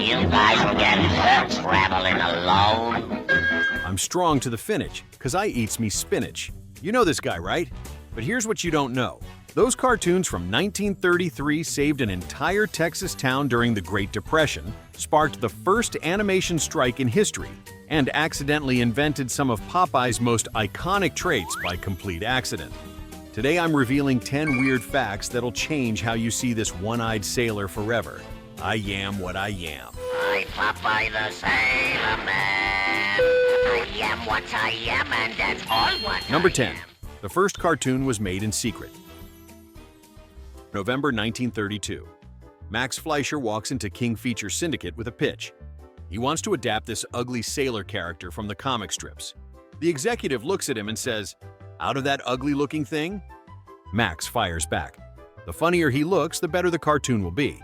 you guys will get hurt traveling alone. I'm strong to the finish, 'cause I eats me spinach. You know this guy, right? But here's what you don't know. Those cartoons from 1933 saved an entire Texas town during the Great Depression, sparked the first animation strike in history, and accidentally invented some of Popeye's most iconic traits by complete accident. Today I'm revealing 10 weird facts that'll change how you see this one-eyed sailor forever. I am what I am. I'm Popeye the Sailor Man. I am what I am, and that's all what Number I 10. am. The first cartoon was made in secret. November 1932. Max Fleischer walks into King Feature Syndicate with a pitch. He wants to adapt this ugly sailor character from the comic strips. The executive looks at him and says, "Out of that ugly-looking thing?" Max fires back. The funnier he looks, the better the cartoon will be.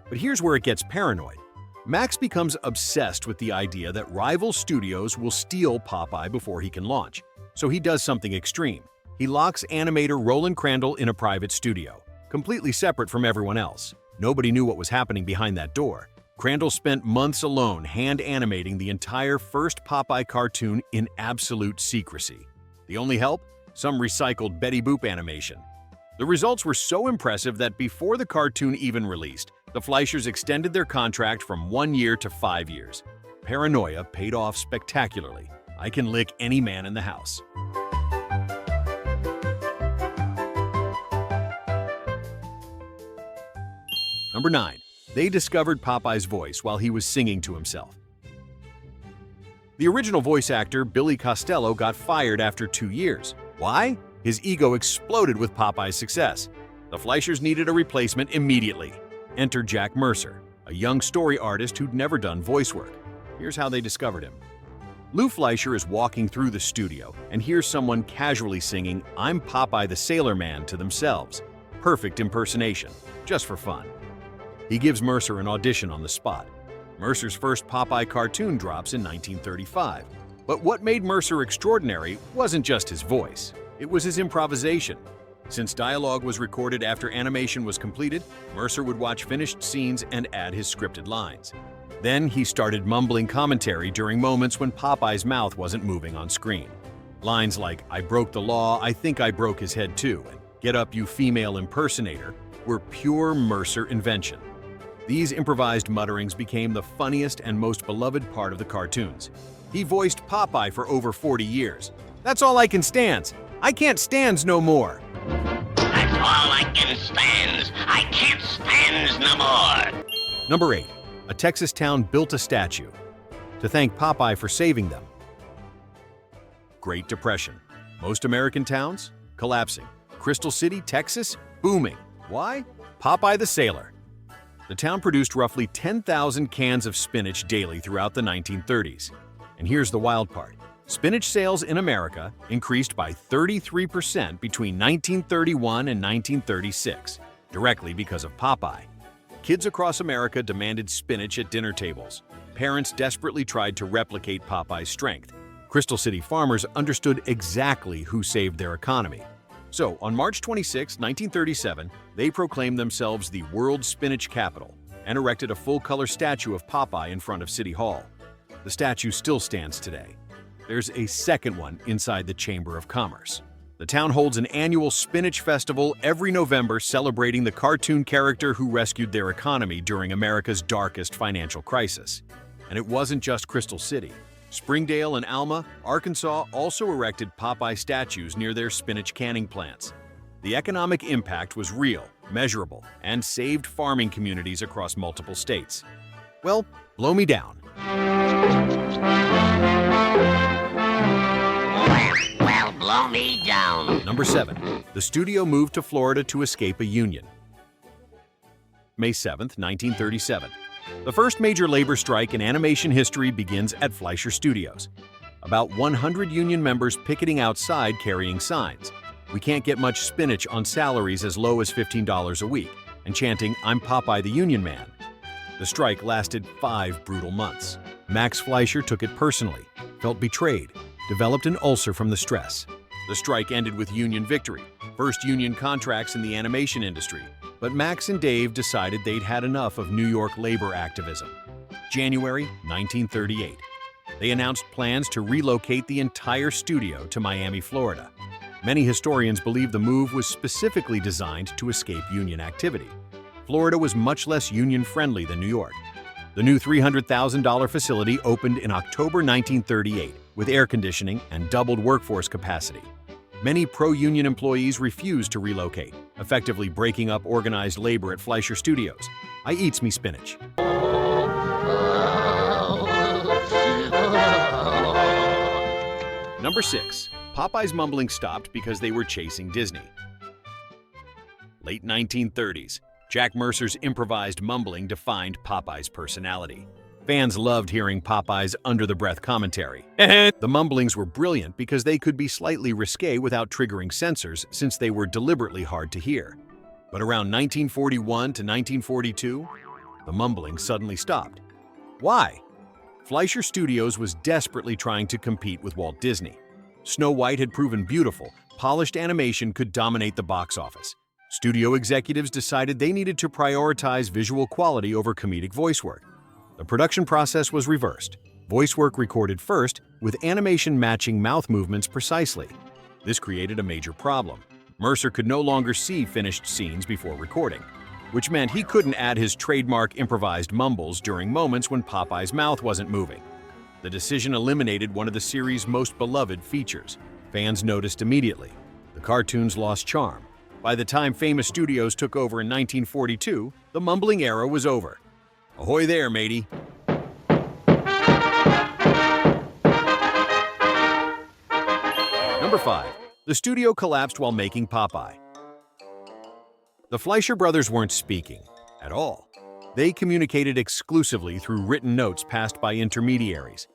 But here's where it gets paranoid. Max becomes obsessed with the idea that rival studios will steal Popeye before he can launch. So he does something extreme. He locks animator Roland Crandall in a private studio, completely separate from everyone else. Nobody knew what was happening behind that door. Crandall spent months alone hand animating the entire first Popeye cartoon in absolute secrecy. The only help? Some recycled Betty Boop animation. The results were so impressive that before the cartoon even released, the Fleischers extended their contract from 1 year to 5 years. Paranoia paid off spectacularly. I can lick any man in the house. Number 9. They discovered Popeye's voice while he was singing to himself. The original voice actor, Billy Costello, got fired after 2 years. Why? His ego exploded with Popeye's success. The Fleischers needed a replacement immediately. Enter Jack Mercer, a young story artist who'd never done voice work. Here's how they discovered him. Lou Fleischer is walking through the studio and hears someone casually singing "I'm Popeye the Sailor Man" to themselves. Perfect impersonation, just for fun. He gives Mercer an audition on the spot. Mercer's first Popeye cartoon drops in 1935. But what made Mercer extraordinary wasn't just his voice, it was his improvisation. Since dialogue was recorded after animation was completed, Mercer would watch finished scenes and add his scripted lines. Then he started mumbling commentary during moments when Popeye's mouth wasn't moving on screen. Lines like, "I broke the law, I think I broke his head too," and "Get up, you female impersonator," were pure Mercer invention. These improvised mutterings became the funniest and most beloved part of the cartoons. He voiced Popeye for over 40 years. "That's all I can stands. I can't stands no more." That's all I can stands. I can't stands no more. Number 8. A Texas town built a statue to thank Popeye for saving them. Great Depression. Most American towns? Collapsing. Crystal City, Texas? Booming. Why? Popeye the Sailor. The town produced roughly 10,000 cans of spinach daily throughout the 1930s. And here's the wild part. Spinach sales in America increased by 33% between 1931 and 1936, directly because of Popeye. Kids across America demanded spinach at dinner tables. Parents desperately tried to replicate Popeye's strength. Crystal City farmers understood exactly who saved their economy. So, on March 26, 1937, they proclaimed themselves the world's spinach capital and erected a full-color statue of Popeye in front of City Hall. The statue still stands today. There's a second one inside the Chamber of Commerce. The town holds an annual Spinach Festival every November celebrating the cartoon character who rescued their economy during America's darkest financial crisis. And it wasn't just Crystal City. Springdale and Alma, Arkansas also erected Popeye statues near their spinach canning plants. The economic impact was real, measurable, and saved farming communities across multiple states. Well, blow me down. Well, blow me down. Number 7. The studio moved to Florida to escape a union. May 7, 1937. The first major labor strike in animation history begins at Fleischer Studios. About 100 union members picketing outside carrying signs. "We can't get much spinach on salaries as low as $15 a week," and chanting, "I'm Popeye the Union Man." The strike lasted 5 brutal months. Max Fleischer took it personally, felt betrayed, developed an ulcer from the stress. The strike ended with union victory, first union contracts in the animation industry. But Max and Dave decided they'd had enough of New York labor activism. January 1938. They announced plans to relocate the entire studio to Miami, Florida. Many historians believe the move was specifically designed to escape union activity. Florida was much less union-friendly than New York. The new $300,000 facility opened in October 1938 with air conditioning and doubled workforce capacity. Many pro-union employees refused to relocate, effectively breaking up organized labor at Fleischer Studios. I eats me spinach. Number 6. Popeye's mumbling stopped because they were chasing Disney. Late 1930s, Jack Mercer's improvised mumbling defined Popeye's personality. Fans loved hearing Popeye's under-the-breath commentary. The mumblings were brilliant because they could be slightly risque without triggering censors since they were deliberately hard to hear. But around 1941 to 1942, the mumbling suddenly stopped. Why? Fleischer Studios was desperately trying to compete with Walt Disney. Snow White had proven beautiful, polished animation could dominate the box office. Studio executives decided they needed to prioritize visual quality over comedic voice work. The production process was reversed. Voice work recorded first, with animation matching mouth movements precisely. This created a major problem. Mercer could no longer see finished scenes before recording, which meant he couldn't add his trademark improvised mumbles during moments when Popeye's mouth wasn't moving. The decision eliminated one of the series' most beloved features. Fans noticed immediately. The cartoons lost charm. By the time Famous Studios took over in 1942, the mumbling era was over. Ahoy there, matey! Number 5. The studio collapsed while making Popeye. The Fleischer brothers weren't speaking at all. They communicated exclusively through written notes passed by intermediaries.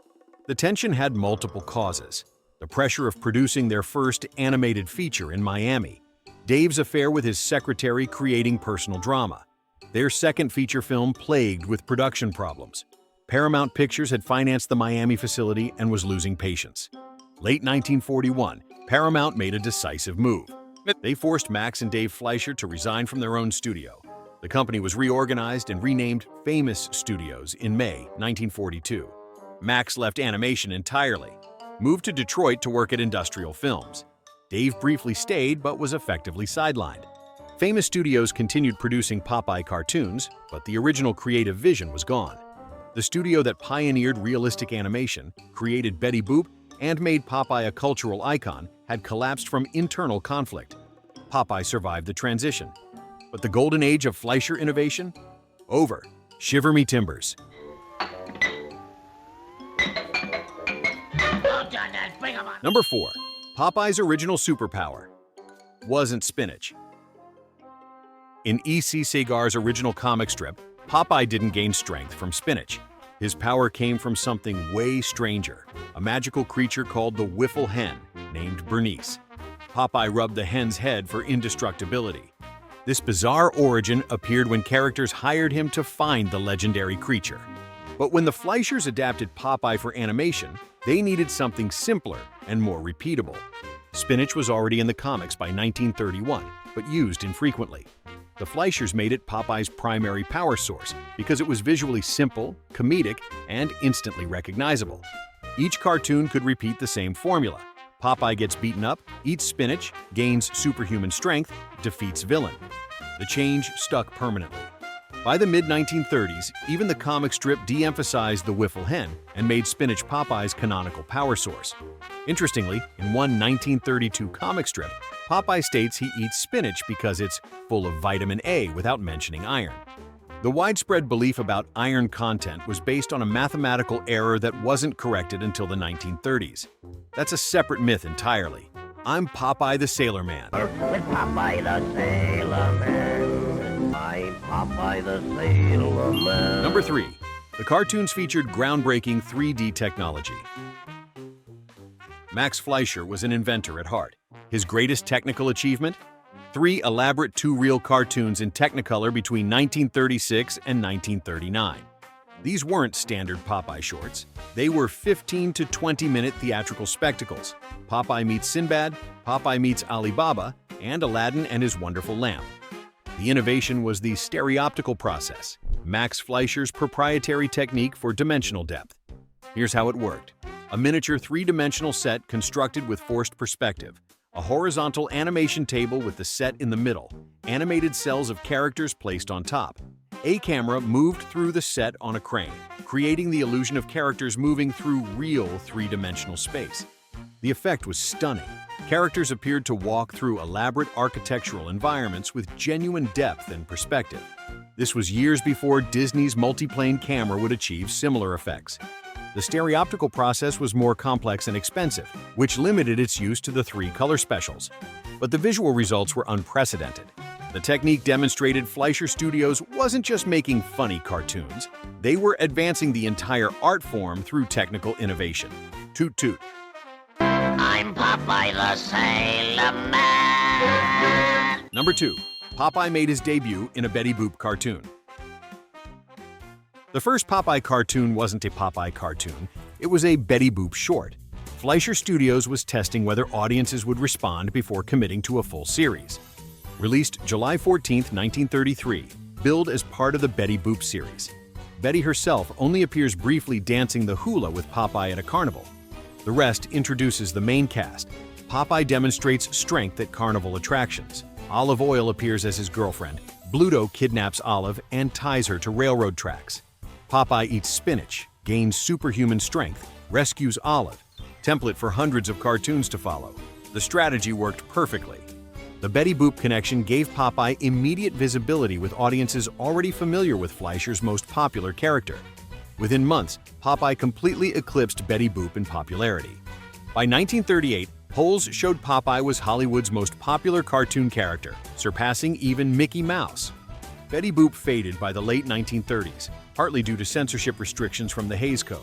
The tension had multiple causes. The pressure of producing their first animated feature in Miami. Dave's affair with his secretary creating personal drama. Their second feature film plagued with production problems. Paramount Pictures had financed the Miami facility and was losing patience. Late 1941, Paramount made a decisive move. They forced Max and Dave Fleischer to resign from their own studio. The company was reorganized and renamed Famous Studios in May 1942. Max left animation entirely, moved to Detroit to work at Industrial Films. Dave briefly stayed but was effectively sidelined. Famous Studios continued producing Popeye cartoons, but the original creative vision was gone. The studio that pioneered realistic animation, created Betty Boop, and made Popeye a cultural icon had collapsed from internal conflict. Popeye survived the transition. But the golden age of Fleischer innovation? Over. Shiver me timbers. Number 4. Popeye's original superpower wasn't spinach. In E.C. Segar's original comic strip, Popeye didn't gain strength from spinach. His power came from something way stranger, a magical creature called the Wiffle Hen, named Bernice. Popeye rubbed the hen's head for indestructibility. This bizarre origin appeared when characters hired him to find the legendary creature. But when the Fleischers adapted Popeye for animation, they needed something simpler and more repeatable. Spinach was already in the comics by 1931, but used infrequently. The Fleischers made it Popeye's primary power source because it was visually simple, comedic, and instantly recognizable. Each cartoon could repeat the same formula. Popeye gets beaten up, eats spinach, gains superhuman strength, defeats villain. The change stuck permanently. By the mid-1930s, even the comic strip de-emphasized the Wiffle Hen and made Spinach Popeye's canonical power source. Interestingly, in one 1932 comic strip, Popeye states he eats spinach because it's full of vitamin A without mentioning iron. The widespread belief about iron content was based on a mathematical error that wasn't corrected until the 1930s. That's a separate myth entirely. I'm Popeye the Sailor Man. With Popeye the Sailor Man. I'm Popeye the Sailor Man. Number 3. The cartoons featured groundbreaking 3D technology. Max Fleischer was an inventor at heart. His greatest technical achievement? 3 elaborate two-reel cartoons in Technicolor between 1936 and 1939. These weren't standard Popeye shorts. They were 15 to 20-minute theatrical spectacles. Popeye meets Sinbad, Popeye meets Ali Baba, and Aladdin and his Wonderful Lamp. The innovation was the stereoptical process, Max Fleischer's proprietary technique for dimensional depth. Here's how it worked. A miniature three-dimensional set constructed with forced perspective, a horizontal animation table with the set in the middle, animated cells of characters placed on top. A camera moved through the set on a crane, creating the illusion of characters moving through real three-dimensional space. The effect was stunning. Characters appeared to walk through elaborate architectural environments with genuine depth and perspective. This was years before Disney's multiplane camera would achieve similar effects. The stereoptical process was more complex and expensive, which limited its use to the 3 color specials. But the visual results were unprecedented. The technique demonstrated Fleischer Studios wasn't just making funny cartoons, they were advancing the entire art form through technical innovation. Toot toot. I'm Popeye the Sailor Man. Number 2. Popeye made his debut in a Betty Boop cartoon. The first Popeye cartoon wasn't a Popeye cartoon, it was a Betty Boop short. Fleischer Studios was testing whether audiences would respond before committing to a full series. Released July 14, 1933, billed as part of the Betty Boop series. Betty herself only appears briefly dancing the hula with Popeye at a carnival. The rest introduces the main cast. Popeye demonstrates strength at carnival attractions. Olive Oyl appears as his girlfriend. Bluto kidnaps Olive and ties her to railroad tracks. Popeye eats spinach, gains superhuman strength, rescues Olive. Template for hundreds of cartoons to follow. The strategy worked perfectly. The Betty Boop connection gave Popeye immediate visibility with audiences already familiar with Fleischer's most popular character. Within months, Popeye completely eclipsed Betty Boop in popularity. By 1938, polls showed Popeye was Hollywood's most popular cartoon character, surpassing even Mickey Mouse. Betty Boop faded by the late 1930s, partly due to censorship restrictions from the Hays Code.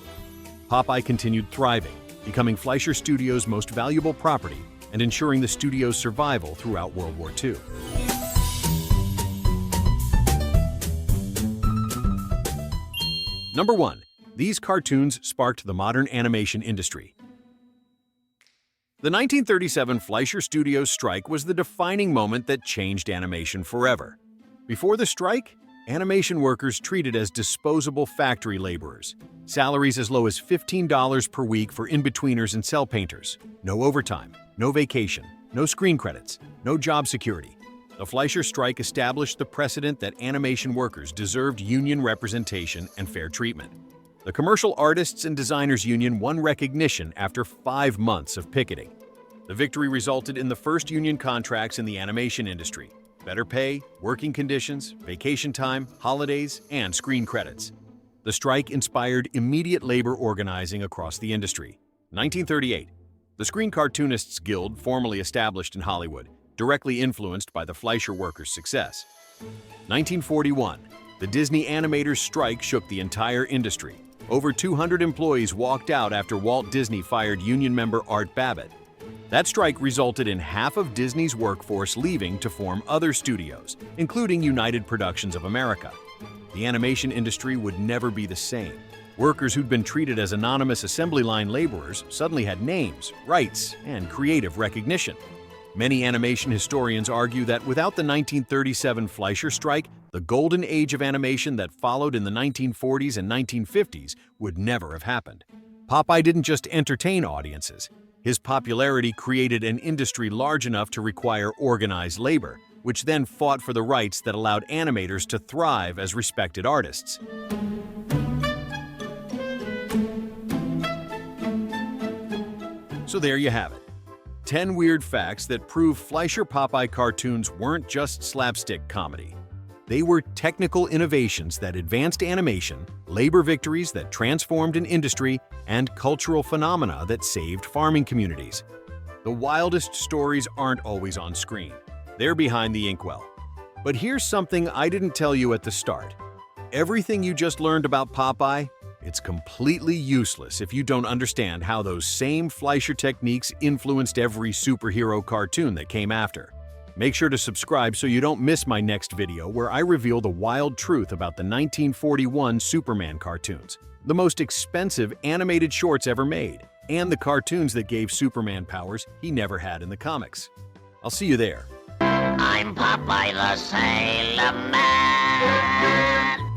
Popeye continued thriving, becoming Fleischer Studios' most valuable property and ensuring the studio's survival throughout World War II. Number 1. These cartoons sparked the modern animation industry. The 1937 Fleischer Studios strike was the defining moment that changed animation forever. Before the strike, animation workers treated as disposable factory laborers. Salaries as low as $15 per week for in-betweeners and cell painters. No overtime, no vacation, no screen credits, no job security. The Fleischer strike established the precedent that animation workers deserved union representation and fair treatment. The Commercial Artists and Designers Union won recognition after 5 months of picketing. The victory resulted in the first union contracts in the animation industry. Better pay, working conditions, vacation time, holidays, and screen credits. The strike inspired immediate labor organizing across the industry. 1938. The Screen Cartoonists Guild, formally established in Hollywood, directly influenced by the Fleischer workers' success. 1941. The Disney animators' strike shook the entire industry. Over 200 employees walked out after Walt Disney fired union member Art Babbitt. That strike resulted in half of Disney's workforce leaving to form other studios, including United Productions of America. The animation industry would never be the same. Workers who'd been treated as anonymous assembly line laborers suddenly had names, rights, and creative recognition. Many animation historians argue that without the 1937 Fleischer strike, the golden age of animation that followed in the 1940s and 1950s would never have happened. Popeye didn't just entertain audiences. His popularity created an industry large enough to require organized labor, which then fought for the rights that allowed animators to thrive as respected artists. So there you have it. 10 weird facts that prove Fleischer Popeye cartoons weren't just slapstick comedy. They were technical innovations that advanced animation, labor victories that transformed an industry, and cultural phenomena that saved farming communities. The wildest stories aren't always on screen. They're behind the inkwell. But here's something I didn't tell you at the start. Everything you just learned about Popeye, it's completely useless if you don't understand how those same Fleischer techniques influenced every superhero cartoon that came after. Make sure to subscribe so you don't miss my next video where I reveal the wild truth about the 1941 Superman cartoons, the most expensive animated shorts ever made, and the cartoons that gave Superman powers he never had in the comics. I'll see you there. I'm Popeye the Sailor Man.